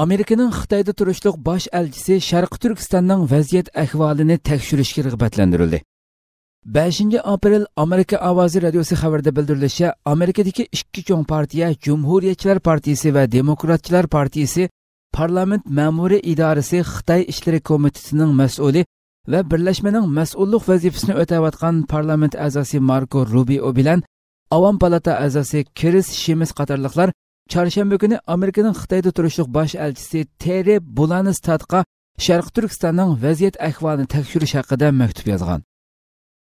Amerikaning Xitoyda turishliq bosh elchisi Sharqi Turkistonning vaziyat ahvolini tekshirishga rag'batlantirildi. 5 aprel Amerika Ovozi radiosi xabarida bildirilishicha, Amerikadagi ikki cho'ng partiya, Cumhuriyetchilar partiyasi va Demokratchilar partiyasi parlament ma'muriy idorasi Xitoy ishlari komitetining mas'uli va birlashmaning mas'ullik vazifasini o'tayotgan parlament a'zosi Marco Rubio bilan Avam palata a'zosi Chris Shimis qatorliqlar Çarşamba günü Amerika'nın Xitoyda turishliq bosh elchisi Terry Bulanstadtga Sharq Turkistonning vaziyat ahvolini tekshirish haqida maktub yozgan.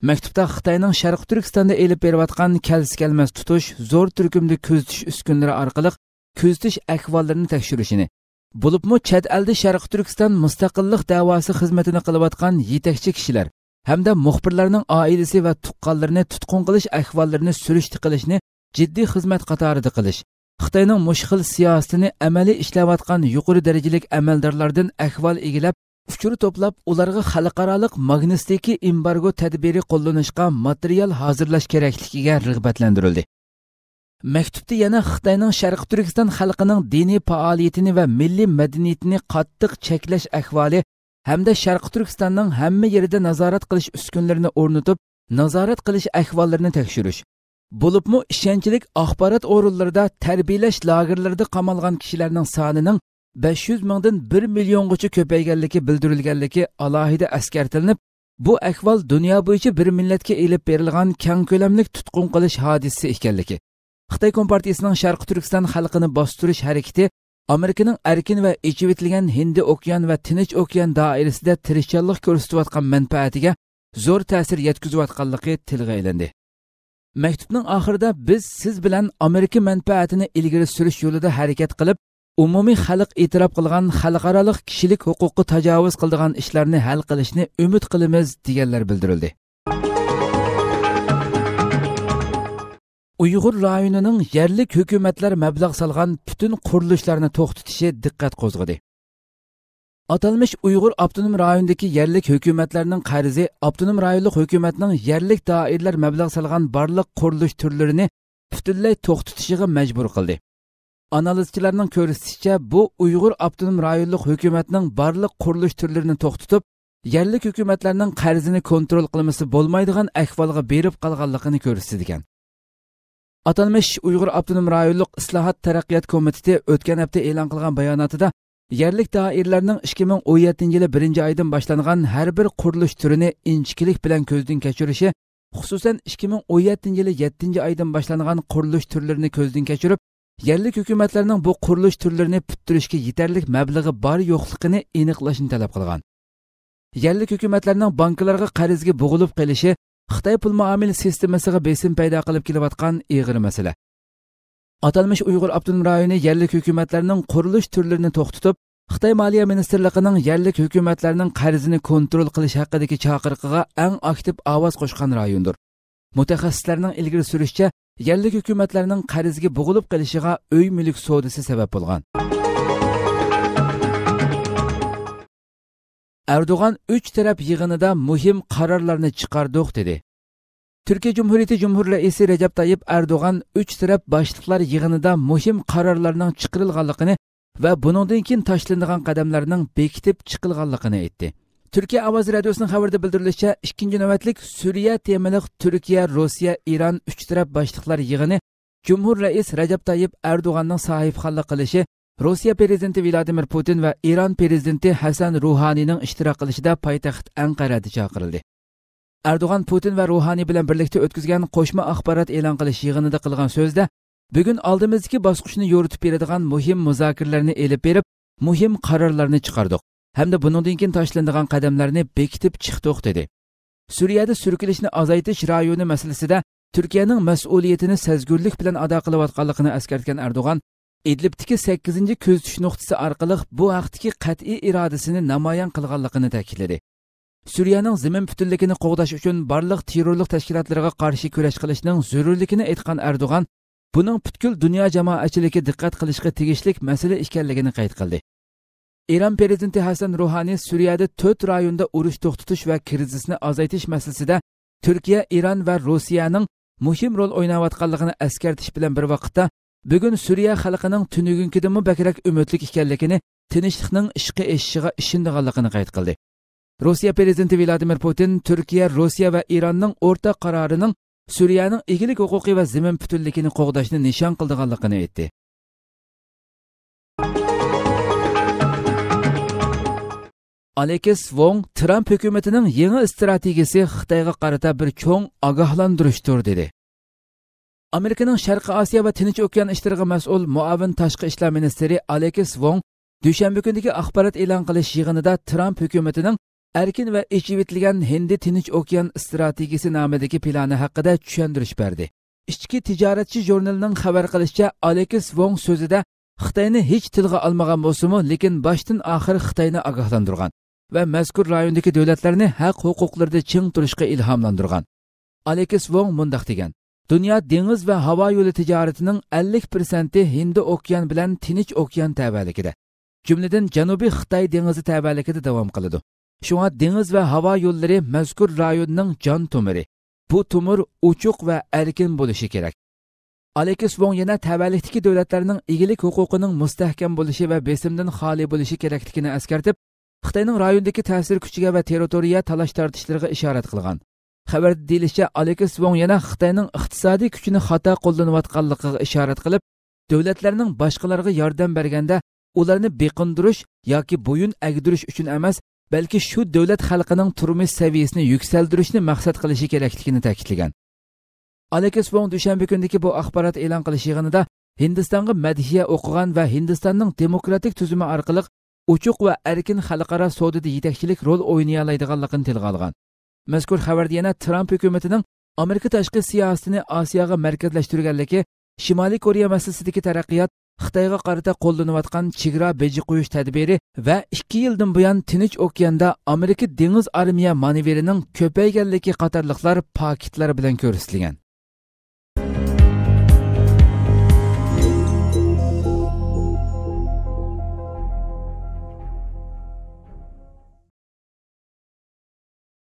Maktubda Xitoyning Sharq Turkistonda elib berayotgan kelmas tutish, zo'r turkumda kuzatish uskunalari orqali kuzatish ahvollarini tekshirishini, bo'libmi chet elda Sharq Turkiston mustaqillik da'vosi xizmatini qilayotgan yetakchi kishilar hamda muxbirlarning oilasi va tuqqanlarini tutqun qilish ahvollarini surishti qilishni jiddiy xizmat qatorida qilish. Xitoyning mushkil siyosatini amaliy ishlayotgan yuqori darajalik amaldorlardan ahvol egilab, uchur to'plab, ularga xalqaroliq magnitstiki embargo tadbiri qo'llanishga material hozirlash kerakligiga rag'batlantirildi. Maktubda yana Xitoyning Sharq Turkiston xalqining diniy faoliyatini va milliy madaniyatini qattiq cheklash ahvoli hamda Sharq Turkistonning hamma yerida nazorat qilish uskunalarini o'rnatib, nazorat qilish ahvollarini tekshirish. Bo'libmi ishonchlik axborot o'rinlarida tarbiyalash lagerlarida qamalgan kishilarning sonining 500 mingdan 1 milliongacha ko'payganligi bildirilganligi alohida eskartilinib, bu ahvol dunyo bo'yicha bir millatga elib berilgan keng ko'lamli tutqun qilish hodisasi ekanligi. Xitoy Kompartiyasining Sharq Turkiston xalqini bostirish harakati Amerikaning erkin va ichivitilgan Hindi okean va Tinch okean doirasida tirishchanlik ko'rsatayotgan manfaatiga zo'r ta'sir yetkazayotganligi tilga ilindi. Maktubning oxirida biz siz bilan Amerika manfaatini ilgari surish yo'lida harakat qilib, umumiy xalq e'tirof qilgan xalqaroliq kishilik huquqi tajovuz qiladigan ishlarni hal qilishni umid qilamiz deganlar bildirildi. Uyg'ur rayonining yerlik hukumatlar mablag' solgan butun qurilishlarni to'xtatishi diqqat qo'zg'adi. Atalmış Uyghur Abdunum rayonidagi yerlik hukumatlarning qarzi Abdunum rayonlik hukumatning yerlik doirlar mablag' solgan barliq qurilish turlarini butunlay to'xtatishiga majbur qildi. Analizchilarning ko'rsatishicha, bu Uyghur Abdunum rayonlik hukumatning barliq qurilish turlarini to'xtatib, yerlik hukumatlarning qarzini kontrol qilmasi bo'lmaydigan ahvolga berib qolganligini ko'rsatgan. Atalmış Uyghur Abdunum rayonlik islohot taraqqiyot komiteti o'tgan hafta e'lon qilgan bayonotida yerlik doirlarning 2017-yili 1-oydan boshlangan har bir qurilish turini inchkilik bilan ko'zdan kechirishi, xususan 2017-yili 7-oydan boshlangan qurilish turlarini ko'zdan kechirib, yerlik hukumatlarning bu qurilish turlarini puturishga yetarli mablag'i bor yo'qligini aniqlashni talab qilgan. Yerlik hukumatlarning banklarga qarzga bo'g'ilib qolishi Xitoy pul muomala sistemasiga besim paydo qilib kelayotgan og'ir masala. Atalmış Uyghur Abdunum rayoni yerlik hukumatlarning qurilish turlarini to'xtatib, Xitoy Moliya ministrligining yerlik hukumatlarning qarzini kontrol qilish haqidagi chaqiriqiga eng aktiv ovoz qo'shgan rayondir. Mutaxassislarning ilgari surishicha, yerlik hukumatlarning qarzga bo'g'ilib qolishiga uy mulk savdosi sabab bo'lgan. Erdoğan 3 taraf yig'inida muhim qarorlarni chiqardik dedi. Türkiye Cumhuriyeti Cumhur Reisi Recep Tayyip Erdoğan 3 taraf boshliqlar yig'inida muhim qarorlarning chiqarilganligini va buningdan keyin tashlanadigan qadamlarning bekitib chiqilganligini aytdi. Türkiye Ovozi Radiosuning xabarida bildirilishicha, 2-navbatlik Suriya temaliq Turkiya, Rossiya, Iran 3 taraf boshliqlar yig'ini Cumhur Reis Recep Tayyip Erdoğanning sahibxonlik qilishi, Rossiya prezidenti Vladimir Putin va Iran prezidenti Hasan Ruhoniyning ishtirok qilishida poytaxt Anqarada chaqirildi. Erdoğan Putin va Ruhoniy bilan birlikda o'tkazgan qo'shma axborot e'lon qilish yig'inida qilgan so'zda, bugun oldimizdagi bosqichni yo'ritib beradigan muhim muzokaralarni elib berib, muhim qarorlarni chiqardik hamda buningdan keyin tashlanadigan qadamlarni bekitib chiqdik dedi. Suriyada surkilishni azaytish rayoni masalasida Turkiyaning mas'uliyatini sezgurlik bilan ado qilayotganligini eskartgan Erdo'g'an, Idlibdagi 8-kuzatish nuqtasi orqali bu haqdagi qat'iy irodasini namoyon qilganligini ta'kidladi. Suriyaning zamin butunligini qo'g'dash uchun barliq terrorlik tashkilotlariga qarshi kurash qilishning zarurligini aytgan Erdo'g'an, buning butkul dunyo jamoatchiligi diqqat qilishga tegishli masala ekanligini qayd qildi. Iran prezidenti Hasan Ruhoniy Suriyada 4 rayonda urush to'xtatish va krizisni azaytish masalasida Turkiya, Iran va Rossiyaning muhim rol o'ynayotganligini eskartish bilan bir vaqtda bugun Suriya xalqining tunugunkidanmi bakrak umidlik ekanligini, tinchlikning ishga eshishiga ishonganligini qayd qildi. Rossiya prezidenti Vladimir Putin Turkiya, Rossiya va Iranning o'rtaq qarorining Suriyaning egilik huquqi va zamin butunligini qo'g'dashni nishon qilganligini aytdi. Alex Wong Trump hukumatining yangi strategiyasi Xitoyga qarata bir cho'ng ogohlantirishdir dedi. Amerikaning Sharqiy Osiyo va Tinch okean ishlariga mas'ul muavin tashqi ishlar ministri Alex Wong dushanba kunidagi axborot e'lon qilish yig'inida Trump hukumatining erkin va ichivitilgan Hindi Tinch okean strategiyasi nomidagi plani haqida tushuntirish berdi. Ichki tijoratchi jurnalining xabar qilishicha, Alex Wong so'zida Xitoyni hech tilga olmagan bo'lsa-mu, lekin boshdan oxir Xitoyni ogohlantirgan va mazkur rayondagi davlatlarni haq huquqlarida ching turishga ilhomlantirgan. Alex Wong mundaq degan: Dunyo dengiz va havo yo'li tijoratining 50% Hindi okean bilan Tinch okean tabaligida, jumladan Janubiy Xitoy dengizi tabaligida davom qiladi. Shunga dengiz va havo yo'llari mazkur rayonning jon tomiri. Bu tomir ochiq va erkin bo'lishi kerak. Alex Wong yana tabalikdagi davlatlarning egilik huquqining mustahkam bo'lishi va besimdan xoli bo'lishi kerakligini eskartib, Xitoyning rayondagi ta'sir kuchiga va territoriya talash tortishlariga ishorat qilgan. Xabarda deyilishicha, Alex Wong yana Xitoyning iqtisodiy kuchini xato qo'llanayotganligiga ishorat qilib, davlatlarning boshqalarga yordam berganda ularni beqindirish yoki bo'yin agdirish uchun emas, balki shu davlat xalqining turmush saviyasini yuksaltirishni maqsad qilishi kerakligini ta'kidlagan. Alex Wong dushanba kunidagi bu axborot e'lon qilish yig'inida Hindistonga madhiya o'qigan va Hindistonning demokratik tuzumi orqali ochiq va erkin xalqaro savdoda yetakchilik rol o'ynay oladiganligini tilga olgan. Mazkur xabarda yana Trump hukumatining Amerika tashqi siyosatini Osiyoga markazlashtirganligi, Shimoliy Koreya masalasidagi taraqqiyot, Xitoyga qarata qo'llanayotgan chegara beji qo'yish tadbiri va 2 yildan buyon Tinch okeanda Amerika dengiz armiya manevrining ko'payganligi qatorliqlar paketlar bilan ko'rsatilgan.